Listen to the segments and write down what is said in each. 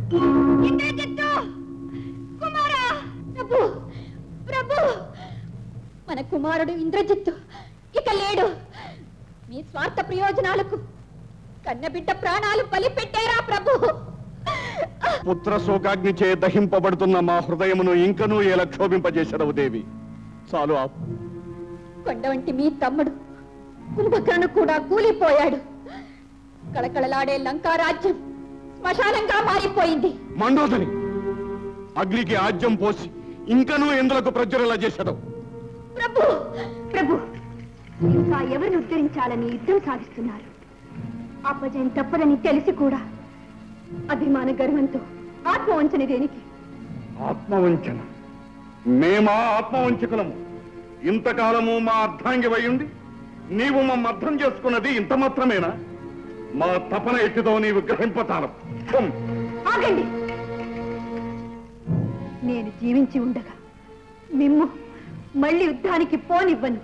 ఇంద్రజిత్తు కుమారా ప్రభు ప్రభు మన కుమారుడు ఇంద్రజిత్తు ఇక లేడు మీ స్వార్థ ప్రయోజనాలకు కన్నబిడ్డ ప్రాణాలు బలిపెట్టారా ప్రభు పుత్ర శోకాగ్నిచే దహింపబడుతున్న మా హృదయమును ఇంకనూ ఎలా క్షోభింపజేశావు దేవి చాలు ఆపు కొండ వంటి మీ తమ్ముడు కుంభకర్ణుడు కూడా కూలిపోయాడు కళకళలాడే లంకారాజ్యం శ్మశానంగా మారిపోయింది మండోదరి అగ్నికి ఆజ్యం పోసి ఇంకనూ ఎందులకు ప్రజ్వరలా చేశావు ప్రభు ప్రభు ఇంకా ఎవరిని ఉద్ధరించాలని యుద్ధం సాగిస్తున్నారు అపజయం తప్పదని తెలిసి కూడా అభిమాన గర్వంతో ఆత్మవంచన దేనికి ఆత్మవంచన మేమా ఆత్మవంచకులము ఇంతకాలము మా అర్ధాంగి అయ్యుండి నీవు మమ్మ అర్థం చేసుకున్నది ఇంత మాత్రమేనా మా తపన ఎట్టిదో నీవు గ్రహింపతాను ఆగండి నేను జీవించి ఉండగా మిమ్ము మళ్ళీ యుద్ధానికి పోనివ్వను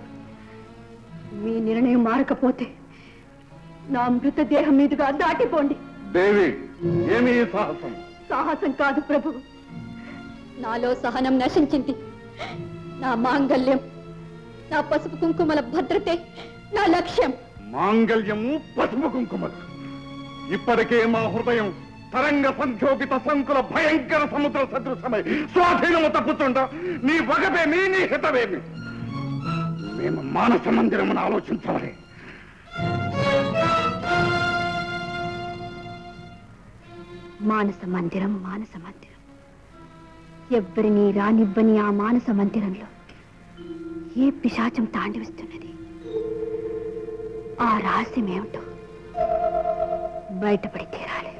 మీ నిర్ణయం మారకపోతే నా మృతదేహం మీదుగా దాటిపోండి దేవి ఏమీ సాహసం సాహసం కాదు ప్రభు నాలో సహనం నశించింది నా మాంగల్యం నా పసుపు కుంకుమల భద్రతే నా లక్ష్యం మాంగల్యము పసుపు కుంకుమలు ఇప్పటికే మా హృదయం తరంగ సంక్షోభిత సంకుల భయంకర సముద్ర సదృశమై స్వాధీనము తప్పుతుండ నీ వగవేమి నీ హితవేమి మేము మానస మందిరమును ఆలోచించాలి మానస మందిరం ఎవ్వరిని రానివ్వని ఆ మానస మందిరంలో ఏ పిశాచం తాండవిస్తున్నది ఆ రహస్యం ఏమిటో బయటపడి తీరాలి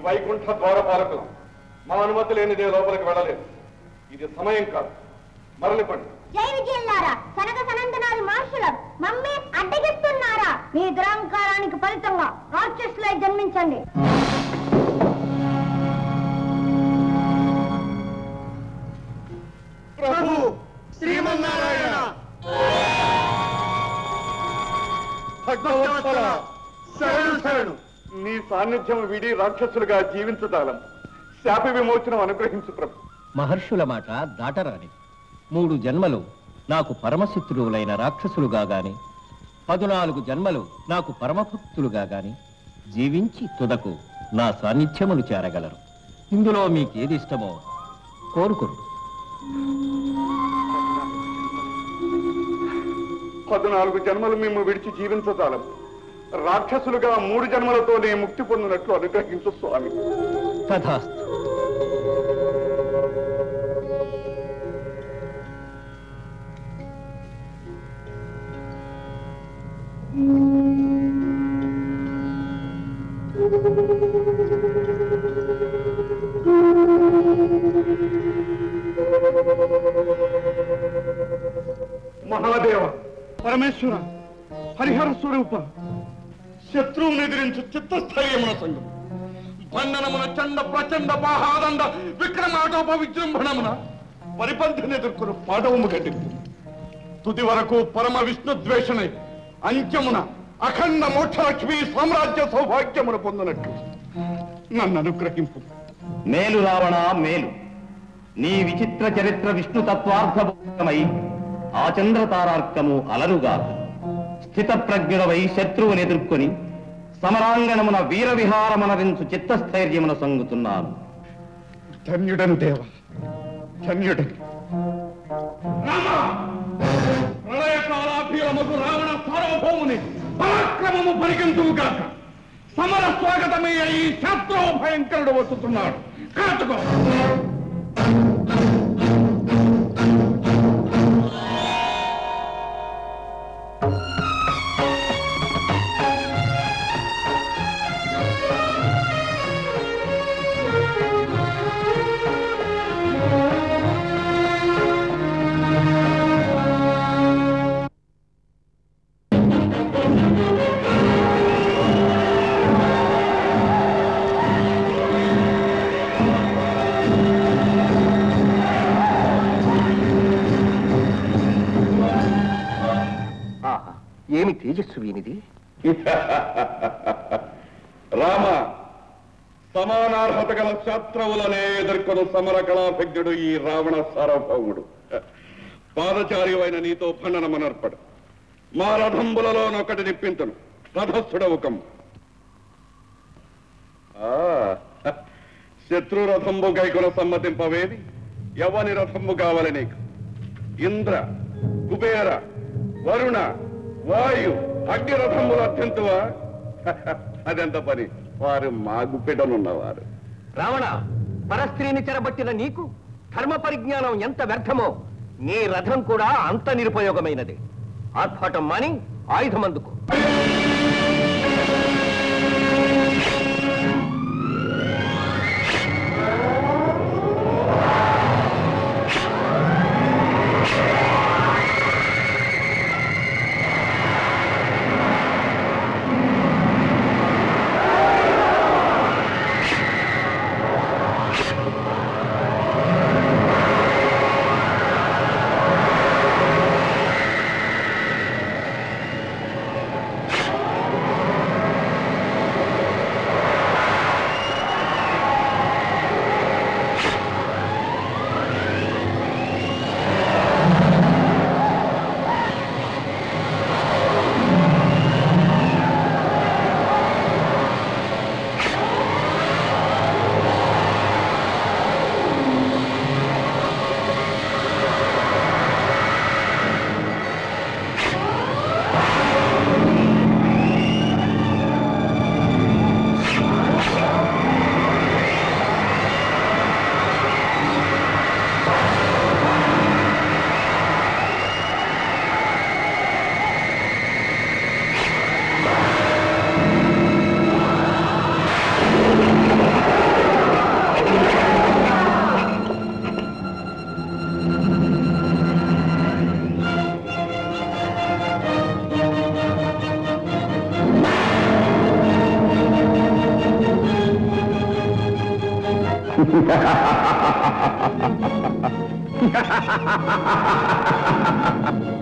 వైకుంఠ ద్వారపాలకులు మా అనుమతి లేనిదే లోపలికి వెళ్ళలేదు ఇది సమయం కాదు మరలిపండి జై విజయల్లారా సనక సనందనాది మహర్షులు మమ్మీ అడ్డగిస్తున్నారా మీ దురహంకారానికి ఫలితంగా రాక్షసులై జన్మించండి ప్రభు శ్రీమన్నారాయణ భక్తవత్సల శరణు శరణు నీ సాన్నిధ్యం విడి రాక్షసులుగా జీవించదాలం శాప విమోచనం అనుగ్రహించు ప్రభు మహర్షుల మాట దాటరాని 3 జన్మలు నాకు పరమశత్రువులైన రాక్షసులుగా గాని 14 జన్మలు నాకు పరమభక్తులుగా గాని జీవించి తుదకు నా సాన్నిధ్యములు చేరగలరు ఇందులో మీకేది ఇష్టమో కోరుకోరు 14 జన్మలు మేము విడిచి జీవించదాలం రాక్షసులుగా 3 జన్మలతోనే ముక్తి పొందినట్లు అనుగ్రహించు స్వామి తథాస్తు మహాదేవ పరమేశ్వర హరిహర స్వరూప శత్రువును ఎదిరించు చిత్తస్థైర్యమున సంగం బంధనమున చండ ప్రచండ బాహాదండ విక్రమాటోప విజృంభణమున పరిపంథిని ఎదుర్కొను పాఠవము గడ్డింపు తుది వరకు పరమ విష్ణు ద్వేషణై అంత్యమున అఖండ మోక్షలక్ష్మి సామ్రాజ్య సౌభాగ్యమును పొందినట్లు నన్ను అనుగ్రహింపు మేలు రావణ మేలు నీ విచిత్ర చరిత్ర విష్ణు తత్వార్థమై ఆ చంద్రతారార్కము అలరుగా స్థిత ప్రజ్ఞుడవై శత్రువుని ఎదుర్కొని సమరాంగణమున వీర విహారమనరించు చిత్తస్థైర్యమున సంగుతున్నాను ధన్యుడను దేవ ధన్యుడను ప్రళయకాలాభీరమగు రావణ సార్వభౌముని పరాక్రమము పరిగెంతువుగాక సమర స్వాగతమే ఈ శాస్త్రో భయంకరుడు వస్తున్నాడు కాచుకో ఏమి తేజస్సు వీనిది? రామ, సమానార్హత గల శత్రువులనే ఎదుర్కొన్న సమర కళాభిజ్ఞుడు ఈ రావణ సార్వభౌముడు. పాదచారి అయిన నీతో ఖండనమనర్పడు. మా రథంబులలోనొకటి నిప్పింతును, రథస్థుడవుకం. శత్రు రథంబు గైకుల సమ్మతింపవేది? ఎవని రథంబు కావాలి నీకు? ఇంద్ర, కుబేర, వరుణ, వాయు, అగ్ని రథంబులు అత్యంతువా? అదెంత పని, వారు మా గుప్పెటనున్నవారు. రావణ, పరస్త్రీని చెరబట్టిన నీకు ధర్మ పరిజ్ఞానం ఎంత వ్యర్థమో నీ రథం కూడా అంత నిరుపయోగమైనది. ఆర్భాటం మాని ఆయుధమందుకు.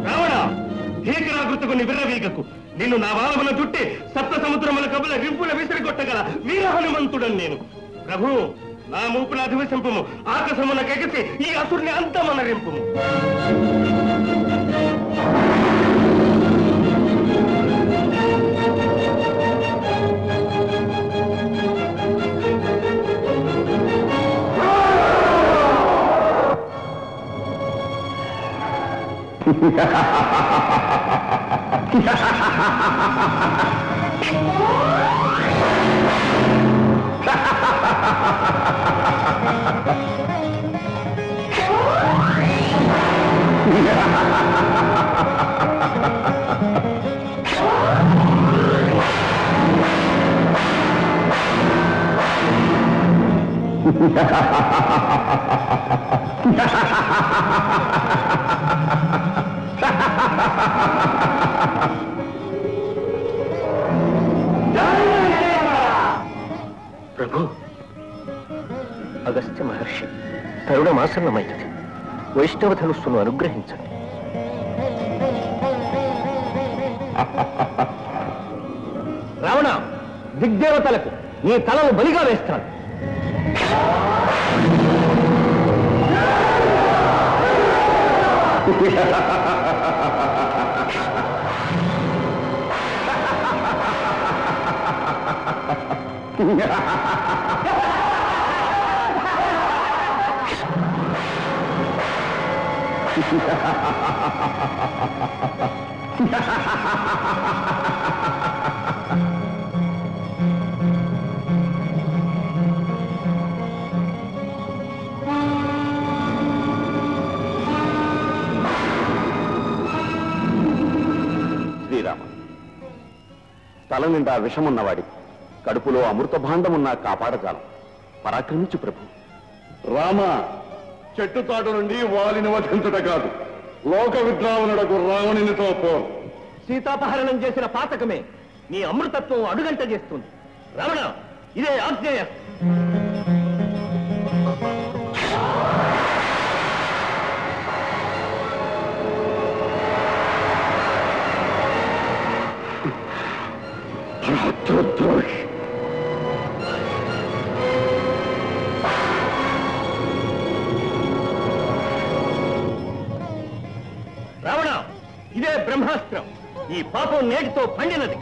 రావణ, భీకరా గుర్తుకుని విర్రవీగకు. నిన్ను నా వాలమున చుట్టి సప్త సముద్రముల కబుల రింపుల విసిరిగొట్టగల వీర హనుమంతుడని నేను. ప్రభు, నా మూపున అధివసింపుము, ఆకాశమున కెగసి ఈ అసురుని అంతమన రింపుము. ప్రభు, అగస్త్య మహర్షి తరుణమాసన్నమైనది. వైష్ణవ ధనుస్సును అనుగ్రహించండి. రావణ, దిగ్దేవతలకు నీ తలను బలిగా వేస్తాను. శ్రీరామ, తల నిండా విషమున్నవాడి కడుపులో అమృత భాండమున్నా కాపాడజాలం. పరాక్రమించు ప్రభు. రామ, చెట్టుతాటు నుండి వాలిని వధించుట కాదు, లోక విద్రావణుడకు రావణునితో పో. సీతాపహరణం చేసిన పాతకమే నీ అమృతత్వం అడుగంట చేస్తుంది. రావణ, ఇదే ఆజ్ఞేయ. రాజద్రోహి. రావణ, ఇదే బ్రహ్మాస్త్రం. ఈ పాపం నేటితో పండినది.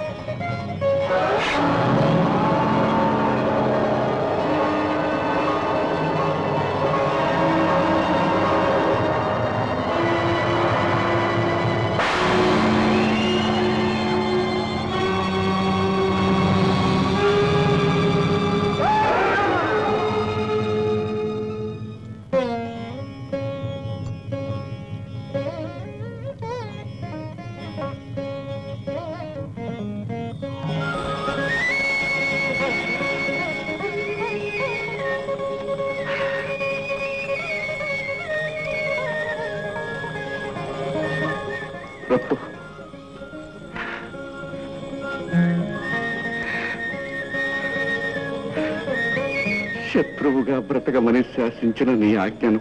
శత్రువుగా బ్రతకమని శాసించిన నీ ఆజ్ఞను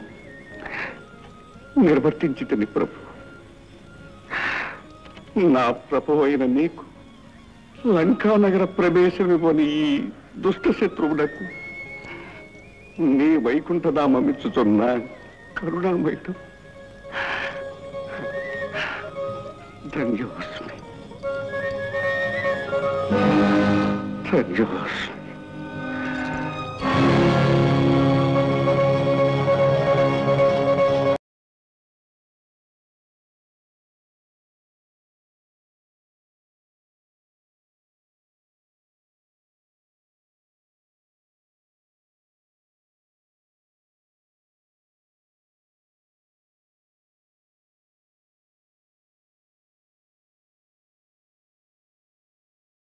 నిర్వర్తించితిని ప్రభు. నా ప్రభు అయిన నీకు లంకానగర ప్రవేశమివ్వని ఈ దుష్ట శత్రువులకు నీ వైకుంఠధామమిచ్చుచున్న కరుణామయుడు ధన్యోస్మి. ధన్యోస్మి.